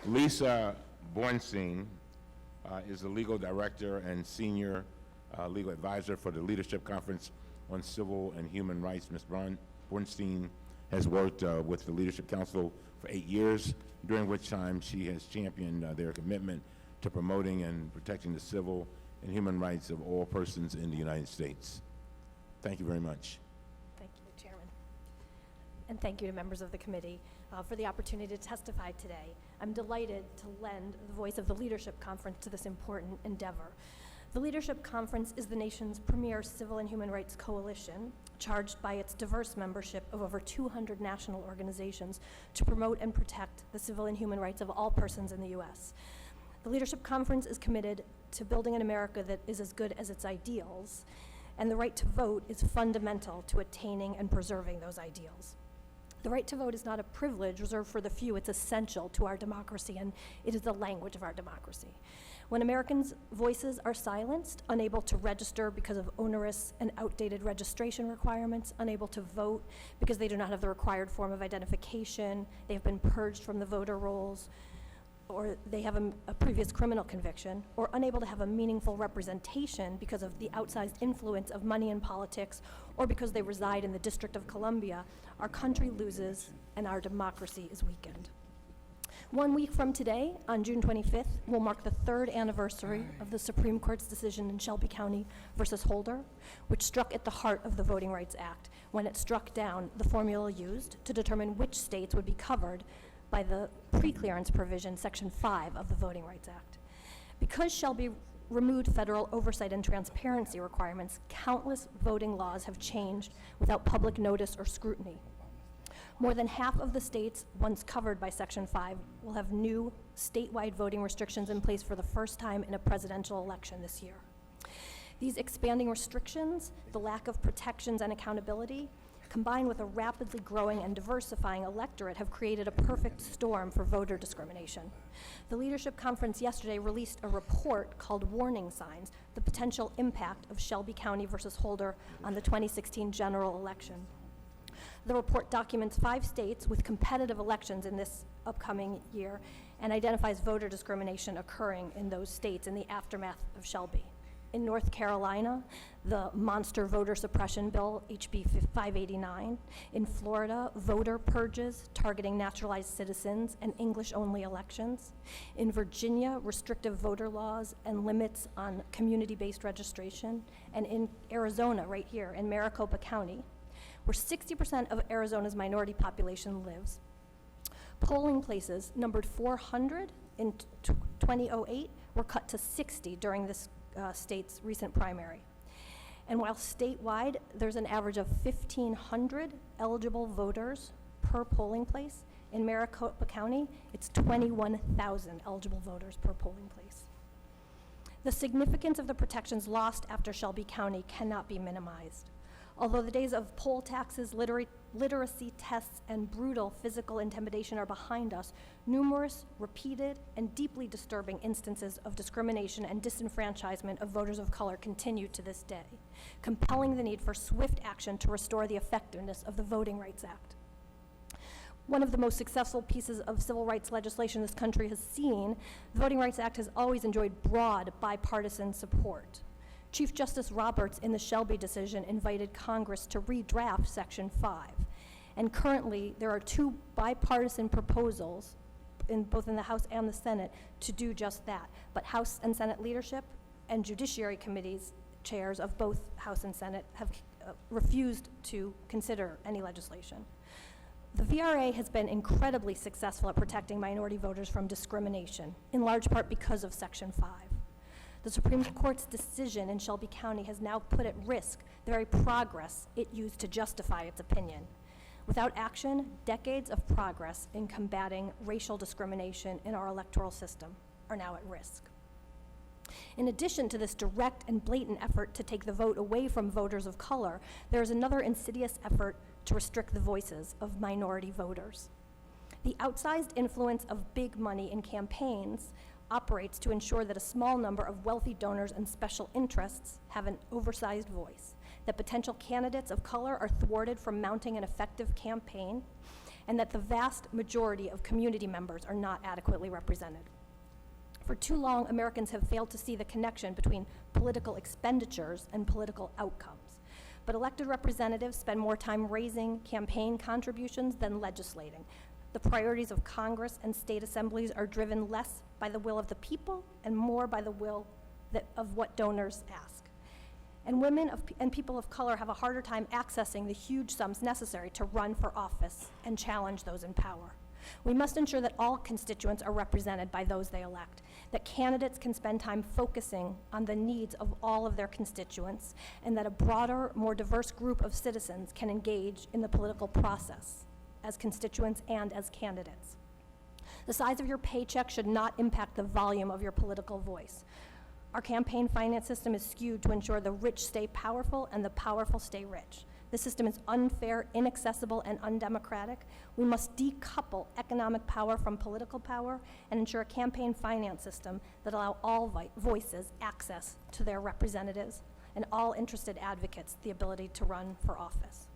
Lisa Bornstein is the legal director and senior legal advisor for the Leadership Conference on Civil and Human Rights. Ms. Bornstein has worked with the Leadership Council for 8 years, during which time she has championed their commitment to promoting and protecting the civil and human rights of all persons in the United States. Thank you very much. Thank you, Chairman. And thank you to members of the committee for the opportunity to testify today. I'm delighted to lend the voice of the Leadership Conference to this important endeavor. The Leadership Conference is the nation's premier civil and human rights coalition, charged by its diverse membership of over 200 national organizations to promote and protect the civil and human rights of all persons in the U.S. The Leadership Conference is committed to building an America that is as good as its ideals, and the right to vote is fundamental to attaining and preserving those ideals. The right to vote is not a privilege reserved for the few, it's essential to our democracy, and it is the language of our democracy. When Americans' voices are silenced, unable to register because of onerous and outdated registration requirements, unable to vote because they do not have the required form of identification, they have been purged from the voter rolls, or they have a previous criminal conviction, or unable to have a meaningful representation because of the outsized influence of money in politics, or because they reside in the District of Columbia, our country loses and our democracy is weakened. 1 week from today, on June 25th, will mark the 3rd anniversary of the Supreme Court's decision in Shelby County versus Holder, which struck at the heart of the Voting Rights Act when it struck down the formula used to determine which states would be covered by the preclearance provision, Section 5 of the Voting Rights Act. Because Shelby removed federal oversight and transparency requirements, countless voting laws have changed without public notice or scrutiny. More than half of the states once covered by Section 5 will have new statewide voting restrictions in place for the first time in a presidential election this year. These expanding restrictions, the lack of protections and accountability, combined with a rapidly growing and diversifying electorate, have created a perfect storm for voter discrimination. The Leadership Conference yesterday released a report called Warning Signs, the potential impact of Shelby County versus Holder on the 2016 general election. The report documents 5 states with competitive elections in this upcoming year and identifies voter discrimination occurring in those states in the aftermath of Shelby. In North Carolina, the monster voter suppression bill, HB 589. In Florida, voter purges targeting naturalized citizens and English-only elections. In Virginia, restrictive voter laws and limits on community-based registration. And in Arizona, right here, in Maricopa County, where 60% of Arizona's minority population lives, polling places numbered 400 in 2008 were cut to 60 during this state's recent primary. And while statewide there's an average of 1,500 eligible voters per polling place, in Maricopa County it's 21,000 eligible voters per polling place. The significance of the protections lost after Shelby County cannot be minimized. Although the days of poll taxes, literacy tests, and brutal physical intimidation are behind us, numerous, repeated, and deeply disturbing instances of discrimination and disenfranchisement of voters of color continue to this day, compelling the need for swift action to restore the effectiveness of the Voting Rights Act. One of the most successful pieces of civil rights legislation this country has seen, the Voting Rights Act has always enjoyed broad bipartisan support. Chief Justice Roberts in the Shelby decision invited Congress to redraft Section 5. And currently, there are 2 bipartisan proposals, both in the House and the Senate, to do just that. But House and Senate leadership and Judiciary Committees chairs of both House and Senate have refused to consider any legislation. The VRA has been incredibly successful at protecting minority voters from discrimination, in large part because of Section 5. The Supreme Court's decision in Shelby County has now put at risk the very progress it used to justify its opinion. Without action, decades of progress in combating racial discrimination in our electoral system are now at risk. In addition to this direct and blatant effort to take the vote away from voters of color, there is another insidious effort to restrict the voices of minority voters. The outsized influence of big money in campaigns operates to ensure that a small number of wealthy donors and special interests have an oversized voice, that potential candidates of color are thwarted from mounting an effective campaign, and that the vast majority of community members are not adequately represented. For too long, Americans have failed to see the connection between political expenditures and political outcomes. But elected representatives spend more time raising campaign contributions than legislating. The priorities of Congress and state assemblies are driven less by the will of the people and more by the will of what donors ask. And women and people of color have a harder time accessing the huge sums necessary to run for office and challenge those in power. We must ensure that all constituents are represented by those they elect, that candidates can spend time focusing on the needs of all of their constituents, and that a broader, more diverse group of citizens can engage in the political process as constituents and as candidates. The size of your paycheck should not impact the volume of your political voice. Our campaign finance system is skewed to ensure the rich stay powerful and the powerful stay rich. The system is unfair, inaccessible, and undemocratic. We must decouple economic power from political power and ensure a campaign finance system that allows all voices access to their representatives and all interested advocates the ability to run for office.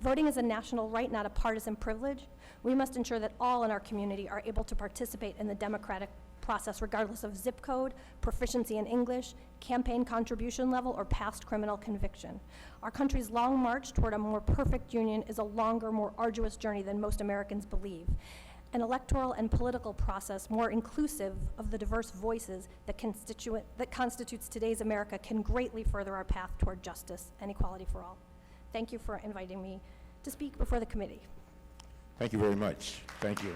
Voting is a national right, not a partisan privilege. We must ensure that all in our community are able to participate in the democratic process regardless of zip code, proficiency in English, campaign contribution level, or past criminal conviction. Our country's long march toward a more perfect union is a longer, more arduous journey than most Americans believe. An electoral and political process more inclusive of the diverse voices that constitutes today's America can greatly further our path toward justice and equality for all. Thank you for inviting me to speak before the committee. Thank you very much. Thank you.